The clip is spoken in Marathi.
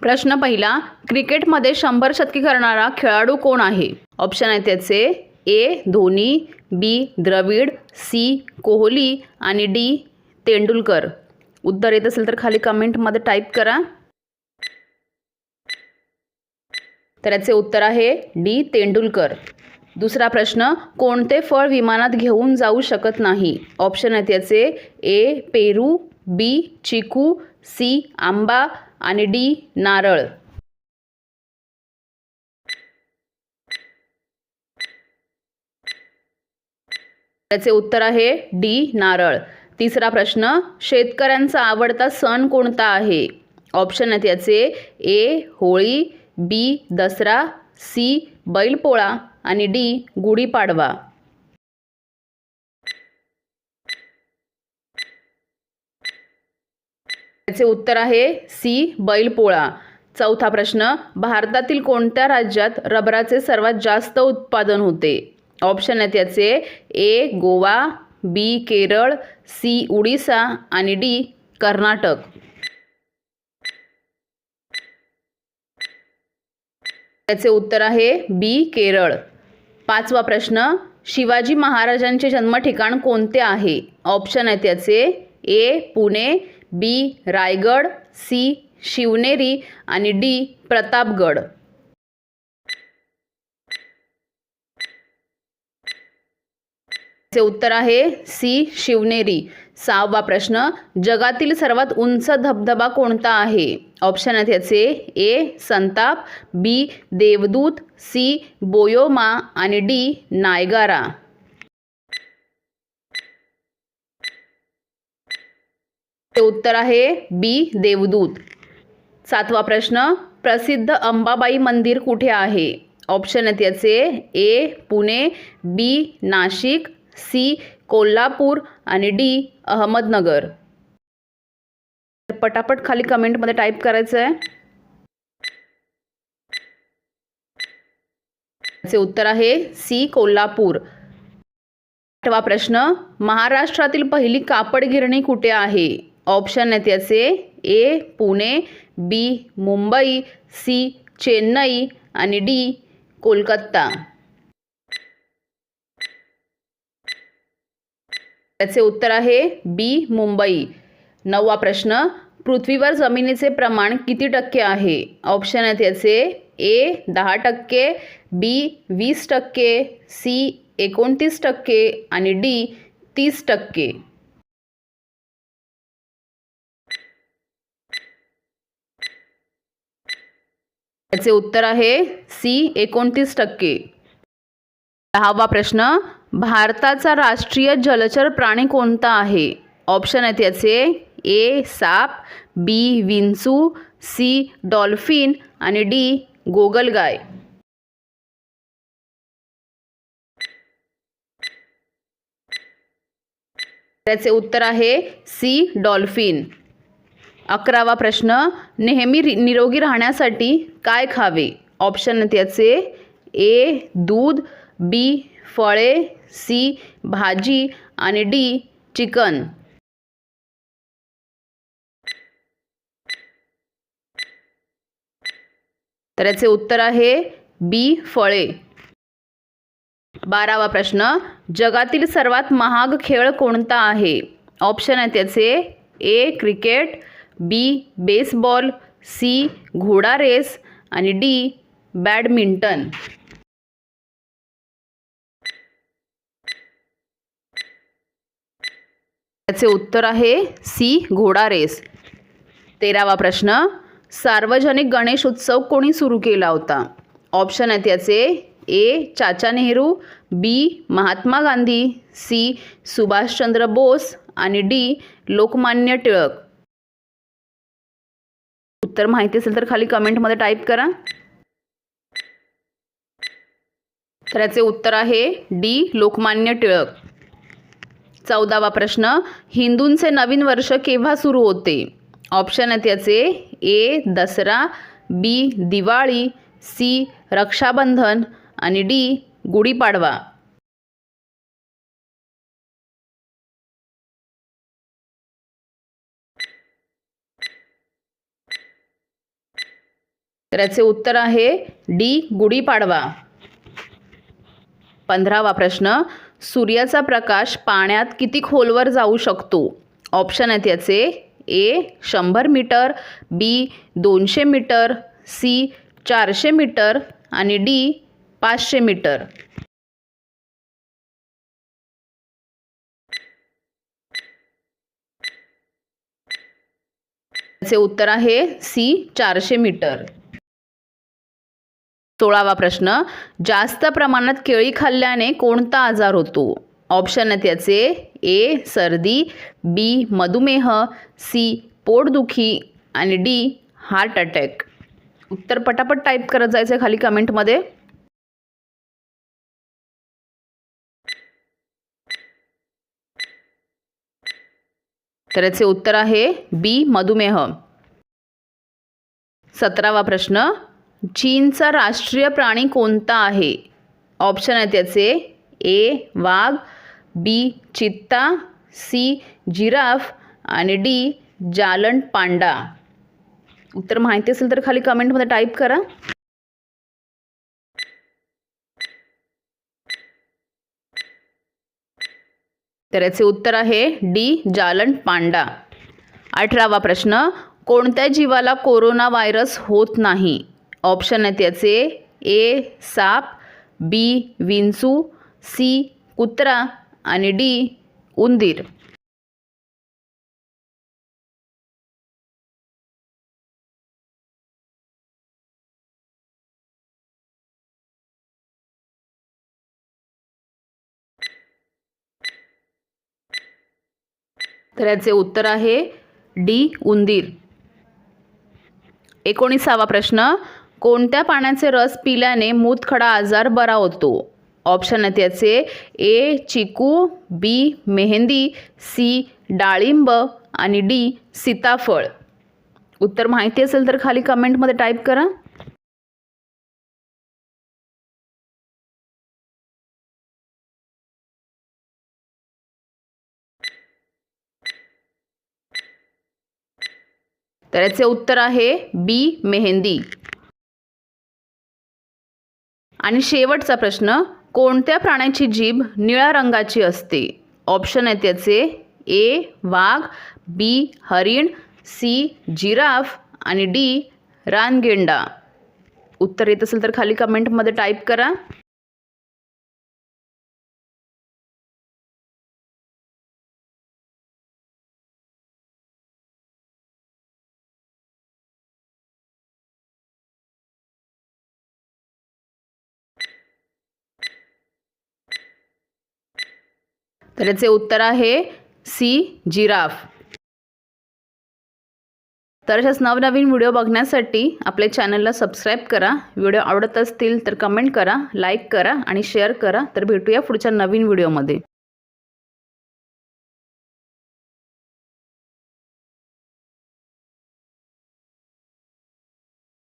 प्रश्न पहिला, क्रिकेटमध्ये 100 शतकी करणारा खेळाडू कोण आहे? ऑप्शन आहे त्याचे ए धोनी, बी द्रविड, सी कोहली आणि डी तेंडुलकर. उत्तर येत असेल तर खाली कमेंटमध्ये टाईप करा. तर याचे उत्तर आहे डी तेंडुलकर. दुसरा प्रश्न, कोणते फळ विमानात घेऊन जाऊ शकत नाही? ऑप्शन आहेत याचे ए पेरू, बी चिकू, सी आंबा आणि डी नारळ. त्याचे उत्तर आहे डी नारळ. तिसरा प्रश्न, शेतकऱ्यांचा आवडता सण कोणता आहे? ऑप्शन आहेत याचे ए होळी, बी दसरा, सी बैलपोळा आणि डी गुढीपाडवा. त्याचे उत्तर आहे सी बैलपोळा. चौथा प्रश्न, भारतातील कोणत्या राज्यात रबराचे सर्वात जास्त उत्पादन होते? ऑप्शन आहेत याचे ए गोवा, बी केरळ, सी उडीसा आणि डी कर्नाटक. त्याचे उत्तर आहे बी केरळ. पाचवा प्रश्न, शिवाजी महाराजांचे जन्म ठिकाण कोणते आहे? ऑप्शन आहेत याचे ए पुणे, बी रायगड, सी शिवनेरी आणि डी प्रतापगड. उत्तर आहे सी शिवनेरी. सहावा प्रश्न, जगातील सर्वात उंच धबधबा कोणता आहे? ऑप्शन आहेत याचे ए संताप, बी देवदूत, सी बोयोमा आणि डी नायगारा. उत्तर आहे बी देवदूत. सातवा प्रश्न, प्रसिद्ध अंबाबाई मंदिर कुठे आहे? ऑप्शन आहेत याचे ए पुणे, बी नाशिक, सी कोल्हापूर आणि डी अहमदनगर. पटापट खाली कमेंटमध्ये टाईप करायचं आहे. त्याचे उत्तर आहे सी कोल्हापूर. आठवा प्रश्न, महाराष्ट्रातील पहिली कापड गिरणी कुठे आहे? ऑप्शन आहेत याचे ए पुणे, बी मुंबई, सी चेन्नई आणि डी कोलकाता. त्याचे उत्तर आहे बी मुंबई. नववा प्रश्न, पृथ्वीवर जमिनीचे प्रमाण किती टक्के आहे? ऑप्शन आहेत याचे ए 10%, बी 20%, सी 29% आणि डी 30%. त्याचे उत्तर आहे सी 29%. दहावा प्रश्न, भारताचा राष्ट्रीय जलचर प्राणी कोणता आहे? ऑप्शन आहेत याचे ए साप, बी विंचू, सी डॉल्फिन आणि डी गोगलगाय. त्याचे उत्तर आहे सी डॉल्फिन. 11वा प्रश्न, नेहमी निरोगी राहण्यासाठी काय खावे? ऑप्शन आहेत याचे ए दूध, बी फळे, सी भाजी आणि डी चिकन. तर याचे उत्तर आहे बी फळे. 12वा प्रश्न, जगातील सर्वात महाग खेळ कोणता आहे? ऑप्शन आहेत याचे ए क्रिकेट, बी बेसबॉल, सी घोडा रेस आणि डी बॅडमिंटन. त्याचे उत्तर आहे सी घोडा रेस. 13वा प्रश्न, सार्वजनिक गणेश उत्सव कोणी सुरू केला होता? ऑप्शन आहेत याचे ए चाचा नेहरू, बी महात्मा गांधी, सी सुभाषचंद्र बोस आणि डी लोकमान्य टिळक. उत्तर माहिती असेल तर खाली कमेंटमध्ये टाईप करा. तर याचे उत्तर आहे डी लोकमान्य टिळक. 14वा प्रश्न, हिंदूंचे नवीन वर्ष केव्हा सुरू होते? ऑप्शन आहेत याचे ए दसरा, बी दिवाळी, सी रक्षाबंधन आणि डी गुढीपाडवा. तर याचे उत्तर आहे डी गुढीपाडवा. 15वा प्रश्न, सूर्याचा प्रकाश पाण्यात किती खोलवर जाऊ शकतो? ऑप्शन आहेत याचे ए 100 मीटर, बी 200 मीटर, सी 400 मीटर आणि डी 500 मीटर. याचे उत्तर आहे सी 400 मीटर. 16वा प्रश्न, जास्त प्रमाणात केळी खाल्ल्याने कोणता आजार होतो? ऑप्शन आहेत याचे ए सर्दी, बी मधुमेह, सी पोटदुखी आणि डी हार्ट अटॅक. उत्तर पटापट टाईप करत जायचं खाली कमेंटमध्ये. तर याचे उत्तर आहे बी मधुमेह. 17वा प्रश्न, चीनचा राष्ट्रीय प्राणी कोणता आहे? ऑप्शन आहेत याचे ए वाघ, बी चित्ता, सी जिराफ आणि डी जालंट पांडा. उत्तर माहिती असेल तर खाली कमेंटमध्ये टाईप करा. तर याचे उत्तर आहे डी जालंट पांडा. 18वा प्रश्न, कोणत्या जीवाला कोरोना व्हायरस होत नाही? ऑप्शन आहेत याचे ए साप, बी विंचू, सी कुत्रा आणि डी उंदीर. तर याचे उत्तर आहे डी उंदीर. 19वा प्रश्न, कोणत्या पाण्याचे रस पिल्याने मूतखडा आजार बरा होतो? ऑप्शन आहेत याचे ए चिकू, बी मेहंदी, सी डाळिंब आणि डी सीताफळ. उत्तर माहिती असेल तर खाली कमेंटमध्ये टाईप करा. तर याचे उत्तर आहे बी मेहंदी. आणि शेवटचा प्रश्न, कोणत्या प्राण्याची जीभ निळ्या रंगाची असते? ऑप्शन आहेत याचे ए वाघ, बी हरिण, सी जिराफ आणि डी रानगेंडा. उत्तर येत असेल तर खाली कमेंटमध्ये टाईप करा. तर याचे उत्तर आहे सी जिराफ. तर अशाच नवनवीन व्हिडिओ बघण्यासाठी आपल्या चॅनलला सबस्क्राईब करा. व्हिडिओ आवडत असतील तर कमेंट करा, लाईक करा आणि शेअर करा. तर भेटूया पुढच्या नवीन व्हिडिओमध्ये.